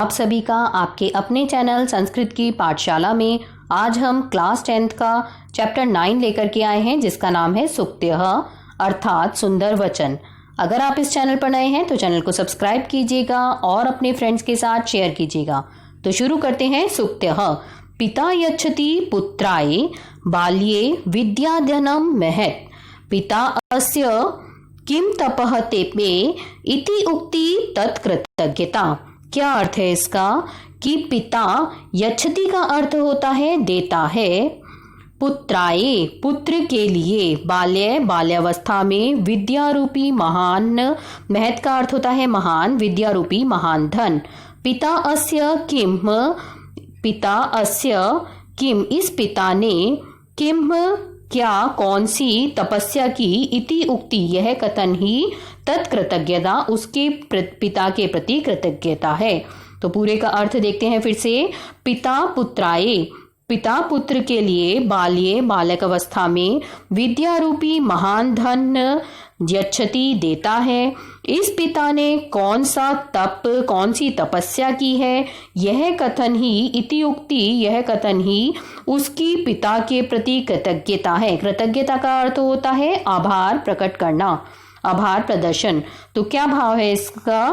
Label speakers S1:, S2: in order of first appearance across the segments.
S1: आप सभी का आपके अपने चैनल संस्कृत की पाठशाला में आज हम क्लास 10th का चैप्टर 9 लेकर के आए हैं, जिसका नाम है सूक्तयः अर्थात सुंदर वचन। अगर आप इस चैनल पर नए हैं तो चैनल को सब्सक्राइब कीजिएगा और अपने फ्रेंड्स के साथ शेयर कीजिएगा। तो शुरू करते हैं। सूक्तयः पिता यच्छति पुत्राय बाल्ये विद्याधनं महत् पिता अस्य किम तपः तेपे इति उक्ति तत्कृतज्ञता। क्या अर्थ है इसका कि पिता यच्छति का अर्थ होता है देता है, पुत्राय पुत्र के लिए, बाल्य बाल्यावस्था में, विद्या रूपी महान, महत् का अर्थ होता है महान, विद्या रूपी महान धन। पिता अस्य किम, पिता अस्य किम इस पिता ने, किम क्या कौन सी, तपस्या की, इति उक्ति यह कथन ही, तत्कृतज्ञता उसके पिता के प्रति कृतज्ञता है। तो पूरे का अर्थ देखते हैं फिर से। पिता पुत्राय, पिता पुत्र के लिए, बाल्ये बालक अवस्था में, विद्या रूपी महान धन यच्छति देता है। इस पिता ने कौन सा तप, कौन सी तपस्या की है, यह कथन ही, इति उक्ति यह कथन ही उसकी पिता के प्रति कृतज्ञता है। कृतज्ञता का अर्थ होता है आभार प्रकट करना, आभार प्रदर्शन। तो क्या भाव है इसका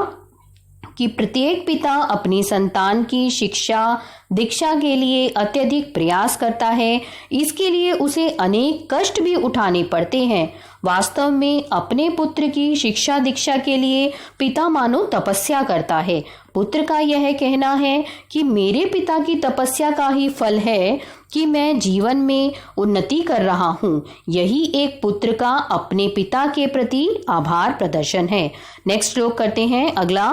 S1: कि प्रत्येक पिता अपनी संतान की शिक्षा दीक्षा के लिए अत्यधिक प्रयास करता है। इसके लिए उसे अनेक कष्ट भी उठाने पड़ते हैं। वास्तव में अपने पुत्र की शिक्षा दीक्षा के लिए पिता मानो तपस्या करता है। पुत्र का यह कहना है कि मेरे पिता की तपस्या का ही फल है कि मैं जीवन में उन्नति कर रहा हूँ। यही एक पुत्र का अपने पिता के प्रति आभार प्रदर्शन है। नेक्स्ट श्लोक करते हैं अगला।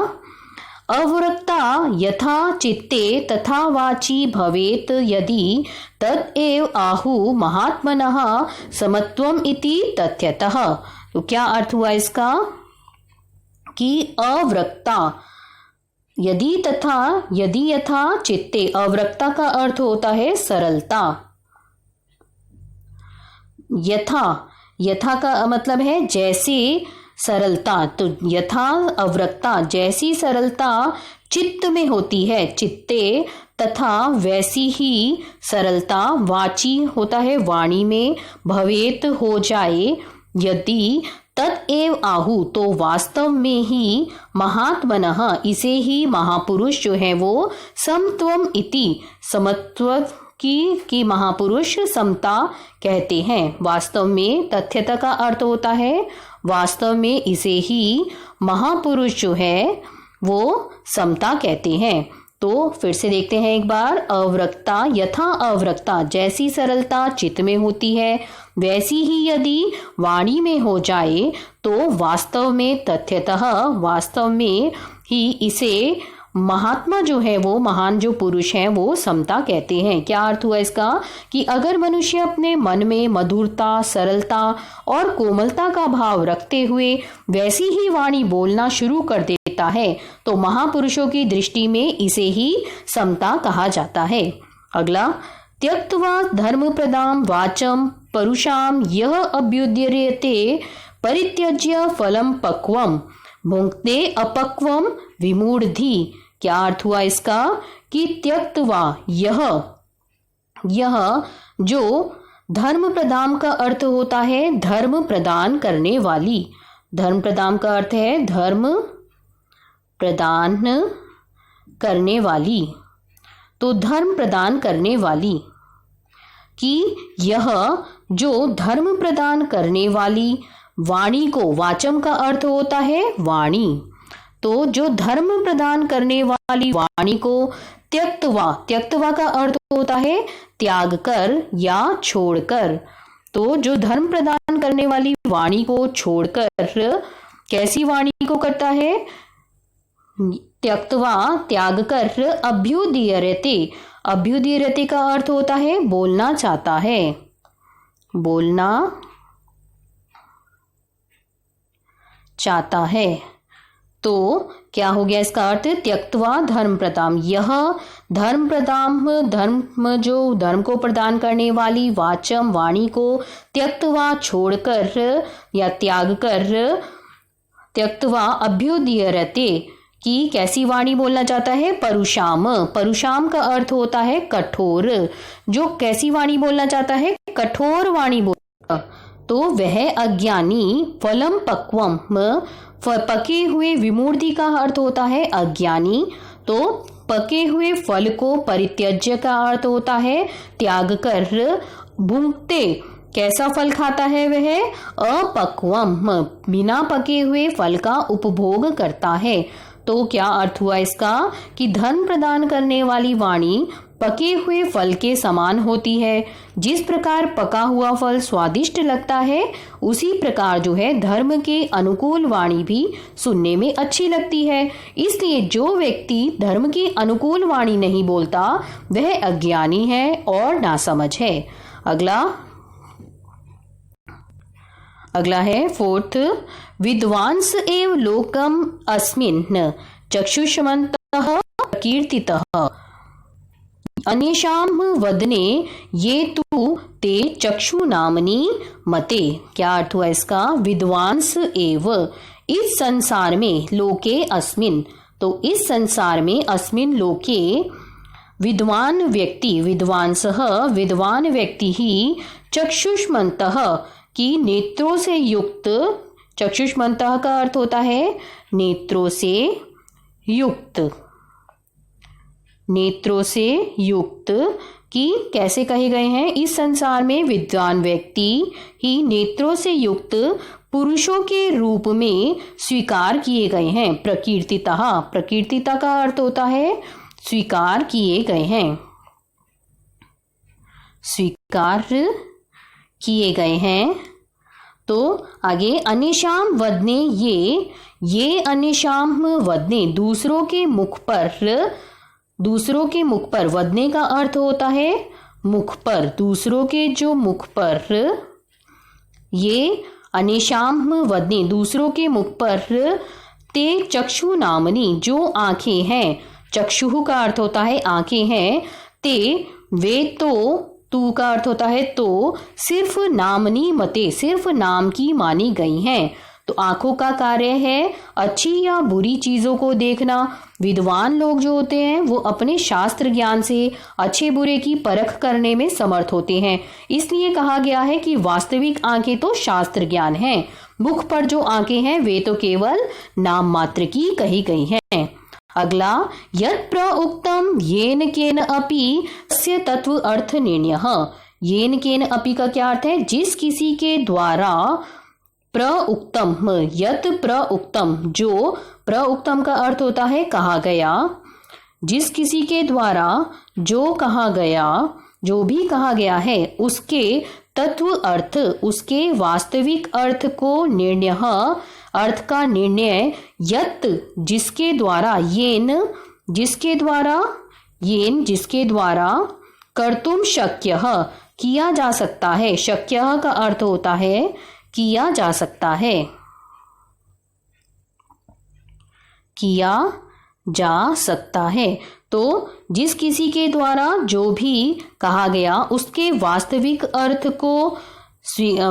S1: अवरक्ता यथा चित्ते तथा वाची भवेत यदि तदेव आहु महात्मनः समत्वम इति तथ्यतः। तो क्या अर्थ हुआ इसका कि अवरक्ता, यदि तथा, यदि यथा चित्ते, अवरक्ता का अर्थ होता है सरलता। यथा, यथा का मतलब है जैसे, सरलता। तो यथा अवरक्ता जैसी सरलता चित्त में होती है, चित्ते, तथा वैसी ही सरलता वाची होता है वाणी में, भवेत हो जाए, यदि तदेव आहु तो वास्तव में ही, महात्मनः इसे ही महापुरुष जो है वो, समत्वम इति समत्व की महापुरुष समता कहते हैं। वास्तव में तथ्यता का अर्थ होता है वास्तव में इसे ही महापुरुष जो है वो समता कहते हैं। तो फिर से देखते हैं एक बार। अवरक्ता यथा अवरक्ता जैसी सरलता चित्त में होती है, वैसी ही यदि वाणी में हो जाए तो वास्तव में तथ्यतः वास्तव में ही इसे महात्मा जो है वो, महान जो पुरुष है वो समता कहते हैं। क्या अर्थ हुआ इसका कि अगर मनुष्य अपने मन में मधुरता, सरलता और कोमलता का भाव रखते हुए वैसी ही वाणी बोलना शुरू कर देता है तो महापुरुषों की दृष्टि में इसे ही समता कहा जाता है। अगला। त्यक्त्वा धर्म प्रदाम वाचम परुषाम यह अभ्युद्यते परित्यज्य फलम पक्वम भुंक्ते अपक्वम विमूढ़धि। क्या अर्थ हुआ इसका कि त्यक्त्वा, यह जो धर्म प्रदान का अर्थ होता है धर्म प्रदान करने वाली, धर्म प्रदान का अर्थ है धर्म प्रदान करने वाली। तो धर्म प्रदान करने वाली कि यह जो धर्म प्रदान करने वाली वाणी को, वाचम का अर्थ होता है वाणी, तो जो धर्म प्रदान करने वाली वाणी को त्यक्त्वा, त्यक्त्वा का अर्थ होता है त्याग कर या छोड़कर। तो जो धर्म प्रदान करने वाली वाणी को छोड़कर कैसी वाणी को करता है, त्यक्त्वा त्याग कर, अभ्युदीयते, अभ्युदीयते का अर्थ होता है बोलना चाहता है, बोलना चाहता है। तो क्या हो गया इसका अर्थ, त्यक्त्वा धर्म प्रदाम, यह धर्म प्रदाम, धर्म जो धर्म को प्रदान करने वाली, वाचम वाणी को त्यक्त्वा छोड़कर या त्याग कर, त्यक्त्वा अभ्युदीयते कि कैसी वाणी बोलना चाहता है? परुषाम। परुषाम का अर्थ होता है कठोर। जो कैसी वाणी बोलना चाहता है? कठोर वाणी बोलना। तो वह अज्ञानी। फलम पक्वम, पके हुए। विमूढ़ि का अर्थ होता है अज्ञानी। तो पके हुए फल को परित्यज्य का अर्थ होता है त्याग कर। भुंक्ते, कैसा फल खाता है वह? अपक्वम, बिना पके हुए फल का उपभोग करता है। तो क्या अर्थ हुआ इसका? कि धन प्रदान करने वाली वाणी पके हुए फल के समान होती है। जिस प्रकार पका हुआ फल स्वादिष्ट लगता है, उसी प्रकार जो है धर्म के अनुकूल वाणी भी सुनने में अच्छी लगती है। इसलिए जो व्यक्ति धर्म की अनुकूल वाणी नहीं बोलता, वह अज्ञानी है और नासमझ है। अगला है फोर्थ, विद्वांस एव लोकम अस्मिन् चक्षुष्मन्तः प्रकीर्तितः अनेशाम वदने ये तु ते चक्षु नामनी मते। क्या अर्थ हुआ इसका? विद्वांस एव, इस संसार में, लोके अस्मिन्, तो इस संसार में, अस्मिन् लोके, विद्वान व्यक्ति, विद्वांसः, विद्वान व्यक्ति ही, चक्षुष्मन्तः की नेत्रों से युक्त। चक्षुष्मन्तः का अर्थ होता है नेत्रों से युक्त। नेत्रों से युक्त कि कैसे कहे गए हैं? इस संसार में विद्वान व्यक्ति ही नेत्रों से युक्त पुरुषों के रूप में स्वीकार किए गए हैं। प्रकीर्तितः, प्रकीर्तिता का अर्थ होता है स्वीकार किए गए हैं, स्वीकार किए गए हैं। तो आगे अनिशाम वदने, ये अनिशाम वदने, दूसरों के मुख पर, दूसरों के मुख पर। वदने का अर्थ होता है मुख पर, दूसरों के जो मुख पर। ये अनिशाम वदने, दूसरों के मुख पर। ते चक्षु नामनी, जो आंखें हैं। चक्षु का अर्थ होता है आंखें हैं। ते, वे तो, तू का अर्थ होता है तो, सिर्फ नामनी मते, सिर्फ नाम की मानी गई हैं। तो आंखों का कार्य है अच्छी या बुरी चीजों को देखना। विद्वान लोग जो होते हैं वो अपने शास्त्र ज्ञान से अच्छे बुरे की परख करने में समर्थ होते हैं। इसलिए कहा गया है कि वास्तविक आंखें तो शास्त्र ज्ञान हैं, मुख पर जो आंखें हैं वे तो केवल नाम मात्र की कही गई हैं। अगला, यत् प्रउक्तम येन केन अपि तस्य तत्व अर्थ निर्णयः। येन केन अपि का क्या अर्थ है? जिस किसी के द्वारा, प्रउक्तम, यत् प्रउक्तम, जो, प्रउक्तम का अर्थ होता है कहा गया। जिस किसी के द्वारा जो कहा गया, जो भी कहा गया है, उसके तत्व अर्थ, उसके वास्तविक अर्थ को, निर्णय, अर्थ का निर्णय, यत्, जिसके द्वारा, येन, जिसके द्वारा, येन, जिसके द्वारा, कर्तुम शक्यः, किया जा सकता है। शक्यः का अर्थ होता है किया जा सकता है, किया जा सकता है। तो जिस किसी के द्वारा जो भी कहा गया, उसके वास्तविक अर्थ को,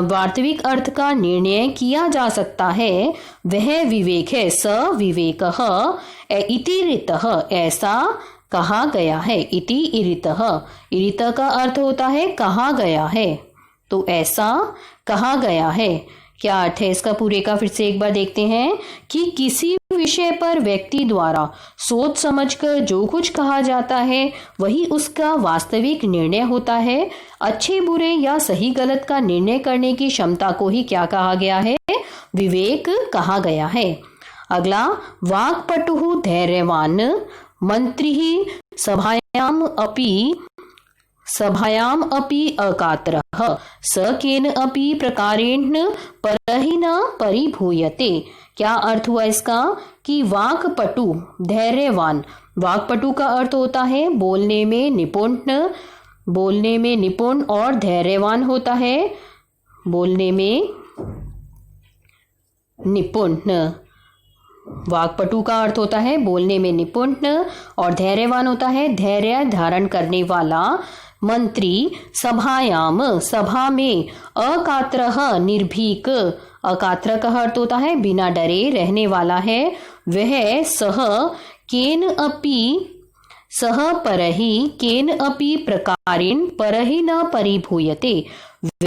S1: वास्तविक अर्थ का निर्णय किया जा सकता है, वह विवेक है। स विवेकः इति ऋतः, ऐसा कहा गया है। इति इरितः, इरितः का अर्थ होता है कहा गया है। तो ऐसा कहा गया है। क्या अर्थ है इसका पूरे का? फिर से एक बार देखते हैं कि किसी विषय पर व्यक्ति द्वारा सोच समझकर जो कुछ कहा जाता है वही उसका वास्तविक निर्णय होता है। अच्छे बुरे या सही गलत का निर्णय करने की क्षमता को ही क्या कहा गया है? विवेक कहा गया है। अगला, वाक्पटुः धैर्यवान मंत्री सभायाम अपि अकात्रः स केन अपि प्रकारेण परहि न परिभूयते। क्या अर्थ हुआ इसका? कि वाक्पटु, धैर्यवान, वाक्पटु का अर्थ होता है बोलने में निपुण, बोलने में निपुण, और धैर्यवान होता है बोलने में निपुण। वाक्पटु का अर्थ होता है बोलने में निपुण और धैर्यवान होता है धैर्य धारण करने वाला। मंत्री सभायाम, सभा में, अकात्रः निर्भीक, अकात्र का अर्थ होता है बिना डरे रहने वाला है।
S2: वह सह परहि केन अपि प्रकारेण परहि न परिभूयते।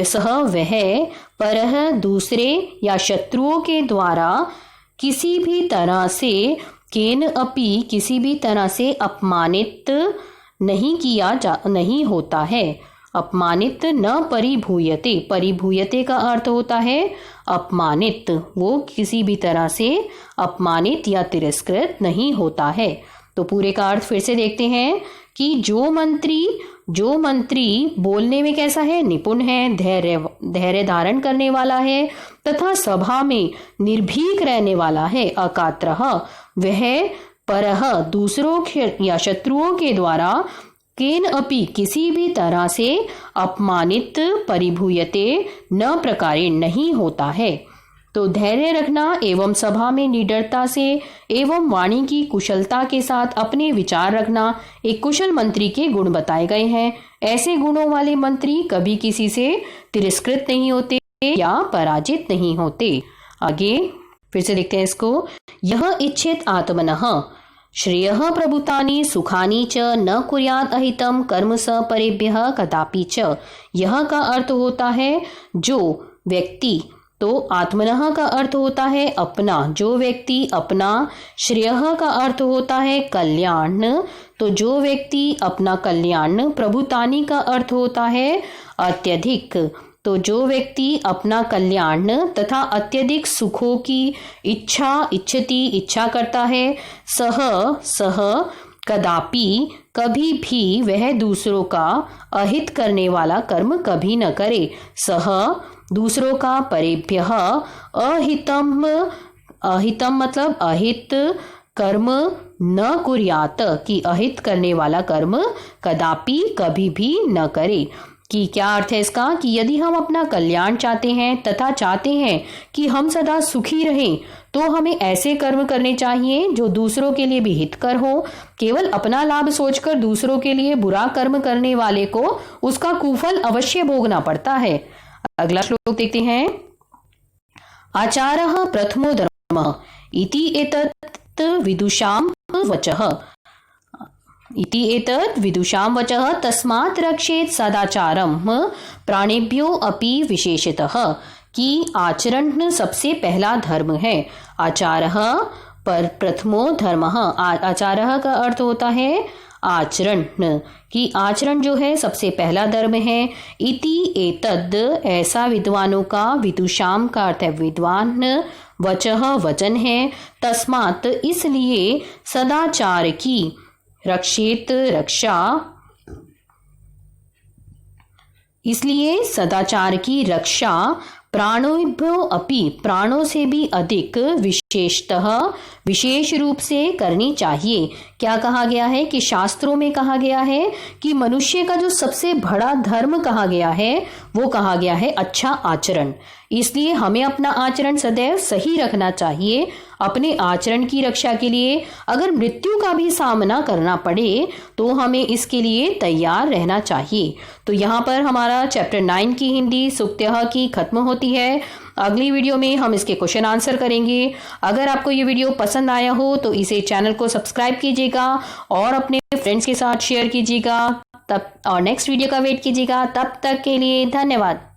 S2: सह वह परह दूसरे या शत्रुओं के द्वारा किसी भी तरह से केन अपि किसी भी तरह से अपमानित नहीं होता है। अपमानित न परिभूयते, परिभूयते का अर्थ होता है अपमानित, वो किसी भी तरह से अपमानित या तिरस्कृत नहीं होता है। तो पूरे का अर्थ फिर से देखते हैं कि जो मंत्री बोलने में कैसा है, निपुण है, धैर्य धारण करने वाला है तथा सभा में निर्भीक रहने वाला है। अकात्रः वह परह दूसरों या शत्रुओं के द्वारा केन अपि किसी भी तरह से अपमानित परिभूयते न प्रकारेण नहीं होता है। तो धैर्य रखना एवं सभा में निडरता से एवं वाणी की कुशलता के साथ अपने विचार रखना एक कुशल मंत्री के गुण बताए गए हैं। ऐसे गुणों वाले मंत्री कभी किसी से तिरस्कृत नहीं होते या पराजित नहीं होते। आगे फिर से देखते हैं इसको। यह इच्छित आत्मनः श्रेयः प्रभुतानि सुखानि च न कुर्यात् अहितं कर्म स परेभ्यः कदापि च। यह का अर्थ होता है जो व्यक्ति, तो आत्मनः का अर्थ होता है अपना, जो व्यक्ति अपना, श्रेयः का अर्थ होता है कल्याण, तो जो व्यक्ति अपना कल्याण, प्रभुतानि का अर्थ होता है अत्यधिक, तो जो व्यक्ति अपना कल्याण तथा अत्यधिक सुखों की इच्छा करता है, सह कदापि कभी भी वह दूसरों का अहित करने वाला कर्म कभी न करे। सह दूसरों का, परेभ्यः अहितम मतलब अहित कर्म न कुर्यात कि अहित करने वाला कर्म कदापि कभी भी न करे। कि क्या अर्थ है इसका कि यदि हम अपना कल्याण चाहते हैं तथा चाहते हैं कि हम सदा सुखी रहें तो हमें ऐसे कर्म करने चाहिए जो दूसरों के लिए भी हितकर हो। केवल अपना लाभ सोचकर दूसरों के लिए बुरा कर्म करने वाले को उसका कुफल अवश्य भोगना पड़ता है। अगला श्लोक देखते हैं। आचारः प्रथमो धर्मः इति एतत् विदुषां वचः तस्मात् रक्षेत सदाचारं प्राणेभ्यो अपि विशेषतः। कि आचरण सबसे पहला धर्म है। आचारः पर प्रथमो धर्मः, आचारः का अर्थ होता है आचरण, कि आचरण जो है सबसे पहला धर्म है। इति एतद ऐसा विद्वानों का, विदुषाम का अर्थ है विद्वान, वचः वचन है, तस्मात् इसलिए सदाचार की, रक्षेत रक्षा, इसलिए सदाचार की रक्षा प्राणोभ्यो अपि प्राणों से भी अधिक विशेषतः विशेष रूप से करनी चाहिए। क्या कहा गया है कि शास्त्रों में कहा गया है कि मनुष्य का जो सबसे बड़ा धर्म कहा गया है वो कहा गया है अच्छा आचरण। इसलिए हमें अपना आचरण सदैव सही रखना चाहिए। अपने आचरण की रक्षा के लिए अगर मृत्यु का भी सामना करना पड़े तो हमें इसके लिए तैयार रहना चाहिए। तो यहाँ पर हमारा चैप्टर 9 की हिंदी सुक्त्यः की खत्म होती है। अगली वीडियो में हम इसके क्वेश्चन आंसर करेंगे। अगर आपको ये वीडियो पसंद आया हो तो इसे चैनल को सब्सक्राइब कीजिएगा और अपने फ्रेंड्स के साथ शेयर कीजिएगा। तब और नेक्स्ट वीडियो का वेट कीजिएगा। तब तक के लिए धन्यवाद।